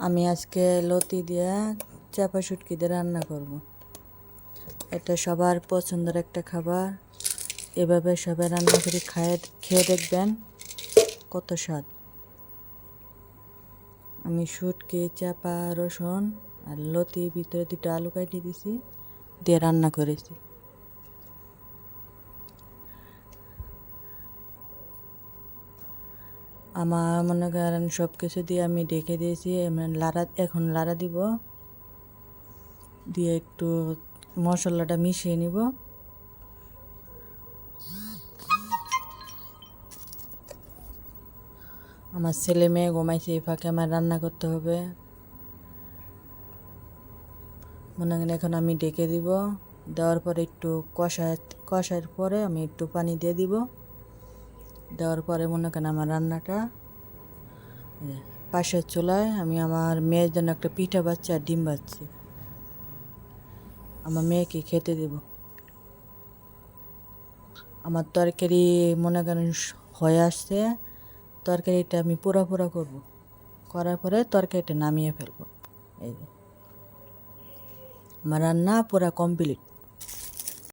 আমি আজকে লতি দিয়ে চাপা শুটকি দিয়ে রান্না করব। এটা সবার পছন্দের একটা খাবার। এভাবে সবাই রান্না করে খেয়ে দেখবেন কত স্বাদ। আমি শুটকি, চাপা, রসুন আর লতি ভিতরে 2টা আলু কাটিয়ে দিছি, দিয়ে রান্না করেছি। আমার মনে করেন সব কিছু দিয়ে আমি ঢেকে দিয়েছি। এখন লাড়া দিব, দিয়ে একটু মশলাটা মিশিয়ে নিব। আমার ছেলে মেয়ে ঘুমাইছে, এই ফাঁকে আমার রান্না করতে হবে। মনে করেন এখন আমি ঢেকে দিব, দেওয়ার পরে একটু কষার পরে আমি একটু পানি দিয়ে দিব। দেওয়ার পরে মনে করেন আমার রান্নাটা পাশের চুলায় আমি আমার মেয়ের জন্য একটা পিঠা বাচ্চা আর ডিম বাচ্ছি, আমার মেয়েকে খেতে দেব। আমার তরকারি মনে করেন হয়ে আসছে, তরকারিটা আমি পোড়া করব, করার পরে তরকারিটা নামিয়ে ফেলবো। এই যে আমার রান্না পুরা কমপ্লিট।